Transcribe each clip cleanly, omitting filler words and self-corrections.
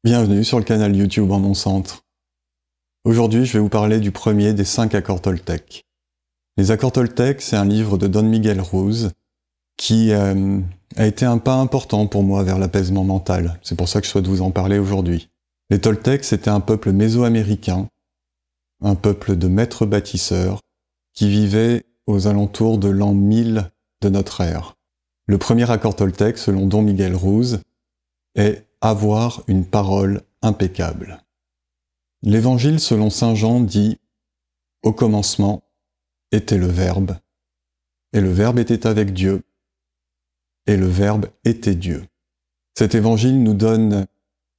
Bienvenue sur le canal YouTube En Mon Centre. Aujourd'hui, je vais vous parler du premier des 5 accords Toltec. Les accords Toltec, c'est un livre de Don Miguel Ruiz qui a été un pas important pour moi vers l'apaisement mental. C'est pour ça que je souhaite vous en parler aujourd'hui. Les Toltecs, c'était un peuple mésoaméricain, un peuple de maîtres bâtisseurs qui vivait aux alentours de l'an 1000 de notre ère. Le premier accord Toltec, selon Don Miguel Ruiz, est avoir une parole impeccable. L'Évangile selon saint Jean dit « Au commencement était le Verbe, et le Verbe était avec Dieu, et le Verbe était Dieu. » Cet Évangile nous donne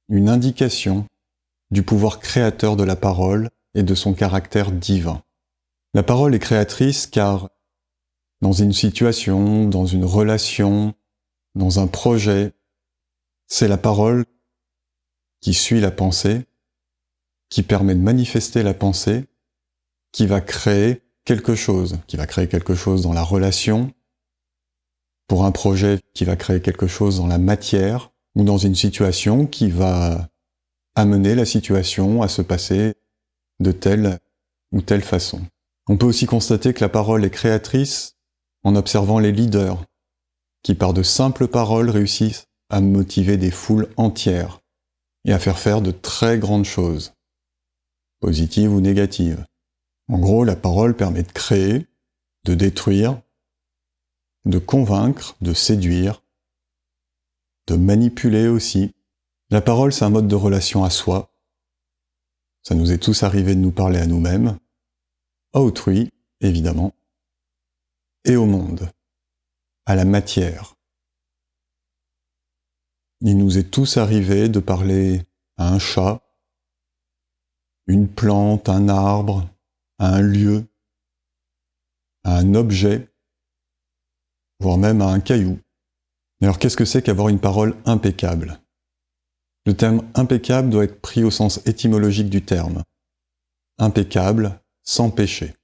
une indication du pouvoir créateur de la parole et de son caractère divin. La parole est créatrice car dans une situation, dans une relation, dans un projet, c'est la parole qui suit la pensée, qui permet de manifester la pensée, qui va créer quelque chose dans la relation, pour un projet qui va créer quelque chose dans la matière, ou dans une situation qui va amener la situation à se passer de telle ou telle façon. On peut aussi constater que la parole est créatrice en observant les leaders, qui par de simples paroles réussissent à motiver des foules entières et à faire de très grandes choses, positives ou négatives. En gros, la parole permet de créer, de détruire, de convaincre, de séduire, de manipuler aussi. La parole, c'est un mode de relation à soi. Ça nous est tous arrivé de nous parler à nous-mêmes, à autrui, évidemment, et au monde, à la matière. Il nous est tous arrivé de parler à un chat, une plante, un arbre, à un lieu, à un objet, voire même à un caillou. Alors qu'est-ce que c'est qu'avoir une parole impeccable ? Le terme impeccable doit être pris au sens étymologique du terme. Impeccable, sans péché.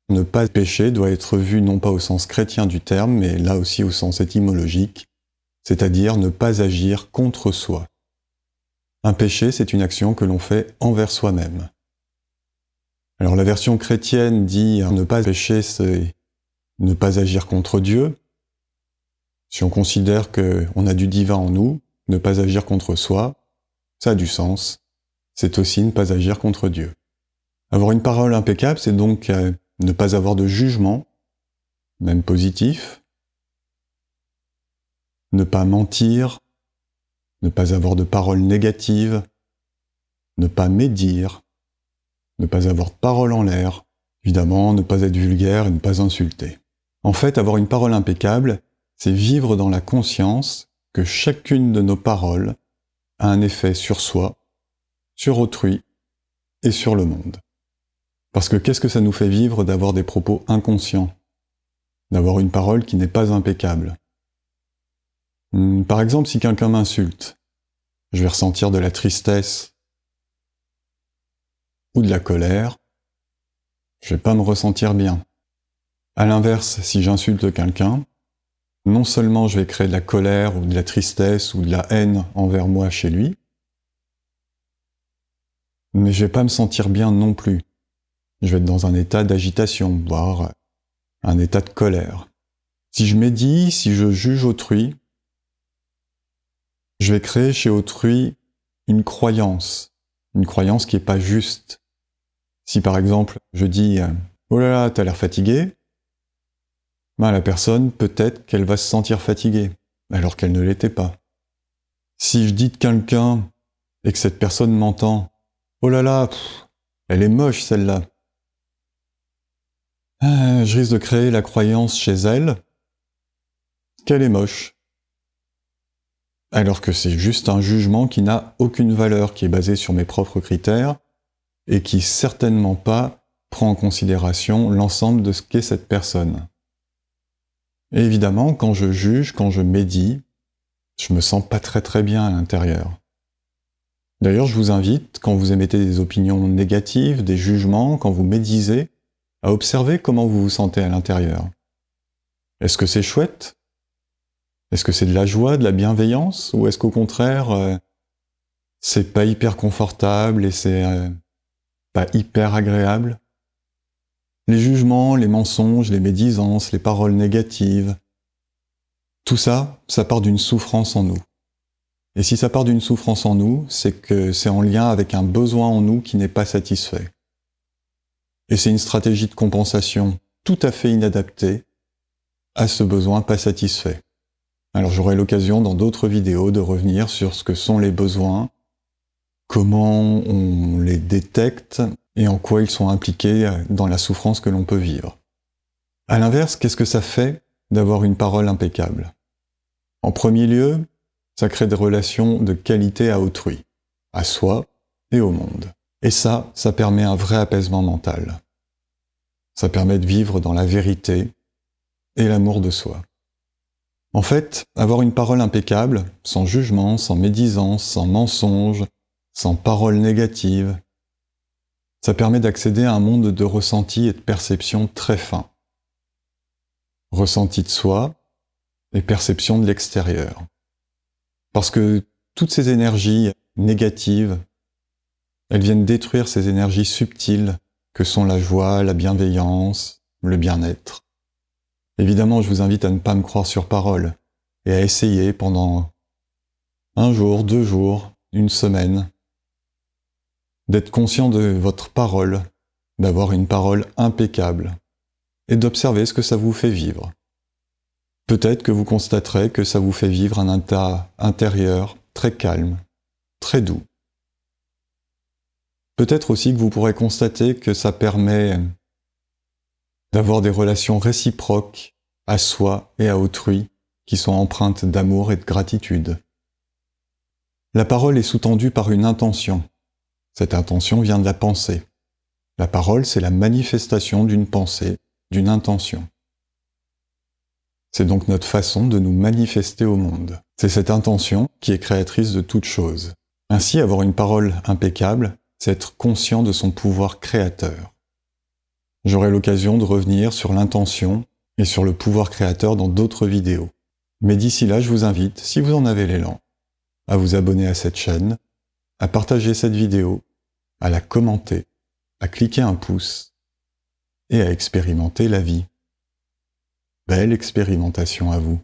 Ne pas pécher doit être vu non pas au sens chrétien du terme, mais là aussi au sens étymologique, c'est-à-dire ne pas agir contre soi. Un péché, c'est une action que l'on fait envers soi-même. Alors la version chrétienne dit ne pas pécher, c'est ne pas agir contre Dieu. Si on considère qu'on a du divin en nous, ne pas agir contre soi, ça a du sens. C'est aussi ne pas agir contre Dieu. Avoir une parole impeccable, c'est donc ne pas avoir de jugement, même positif, ne pas mentir, ne pas avoir de paroles négatives, ne pas médire, ne pas avoir de paroles en l'air, évidemment, ne pas être vulgaire et ne pas insulter. En fait, avoir une parole impeccable, c'est vivre dans la conscience que chacune de nos paroles a un effet sur soi, sur autrui et sur le monde. Parce que qu'est-ce que ça nous fait vivre d'avoir des propos inconscients, d'avoir une parole qui n'est pas impeccable ? Par exemple, si quelqu'un m'insulte, je vais ressentir de la tristesse ou de la colère, je vais pas me ressentir bien. À l'inverse, si j'insulte quelqu'un, non seulement je vais créer de la colère ou de la tristesse ou de la haine envers moi chez lui, mais je vais pas me sentir bien non plus. Je vais être dans un état d'agitation, voire un état de colère. Si je médis, si je juge autrui, je vais créer chez autrui une croyance qui n'est pas juste. Si par exemple je dis « Oh là là, t'as l'air fatigué », la personne, peut-être qu'elle va se sentir fatiguée, alors qu'elle ne l'était pas. Si je dis de quelqu'un et que cette personne m'entend « Oh là là, elle est moche celle-là », je risque de créer la croyance chez elle qu'elle est moche. Alors que c'est juste un jugement qui n'a aucune valeur, qui est basé sur mes propres critères, et qui certainement pas prend en considération l'ensemble de ce qu'est cette personne. Et évidemment, quand je juge, quand je médis, je me sens pas très bien à l'intérieur. D'ailleurs, je vous invite, quand vous émettez des opinions négatives, des jugements, quand vous médisez, à observer comment vous vous sentez à l'intérieur. Est-ce que c'est chouette ? Est-ce que c'est de la joie, de la bienveillance, ou est-ce qu'au contraire, c'est pas hyper confortable et c'est pas hyper agréable. Les jugements, les mensonges, les médisances, les paroles négatives, tout ça, ça part d'une souffrance en nous. Et si ça part d'une souffrance en nous, c'est que c'est en lien avec un besoin en nous qui n'est pas satisfait. Et c'est une stratégie de compensation tout à fait inadaptée à ce besoin pas satisfait. Alors j'aurai l'occasion dans d'autres vidéos de revenir sur ce que sont les besoins, comment on les détecte et en quoi ils sont impliqués dans la souffrance que l'on peut vivre. À l'inverse, qu'est-ce que ça fait d'avoir une parole impeccable? En premier lieu, ça crée des relations de qualité à autrui, à soi et au monde. Et ça permet un vrai apaisement mental. Ça permet de vivre dans la vérité et l'amour de soi. En fait, avoir une parole impeccable, sans jugement, sans médisance, sans mensonge, sans paroles négatives, ça permet d'accéder à un monde de ressentis et de perceptions très fins. Ressenti de soi et perception de l'extérieur. Parce que toutes ces énergies négatives, elles viennent détruire ces énergies subtiles que sont la joie, la bienveillance, le bien-être. Évidemment, je vous invite à ne pas me croire sur parole et à essayer pendant 1 jour, 2 jours, 1 semaine, d'être conscient de votre parole, d'avoir une parole impeccable et d'observer ce que ça vous fait vivre. Peut-être que vous constaterez que ça vous fait vivre un état intérieur très calme, très doux. Peut-être aussi que vous pourrez constater que ça permet d'avoir des relations réciproques à soi et à autrui qui sont empreintes d'amour et de gratitude. La parole est sous-tendue par une intention. Cette intention vient de la pensée. La parole, c'est la manifestation d'une pensée, d'une intention. C'est donc notre façon de nous manifester au monde. C'est cette intention qui est créatrice de toute chose. Ainsi, avoir une parole impeccable, c'est être conscient de son pouvoir créateur. J'aurai l'occasion de revenir sur l'intention et sur le pouvoir créateur dans d'autres vidéos. Mais d'ici là, je vous invite, si vous en avez l'élan, à vous abonner à cette chaîne, à partager cette vidéo, à la commenter, à cliquer un pouce et à expérimenter la vie. Belle expérimentation à vous.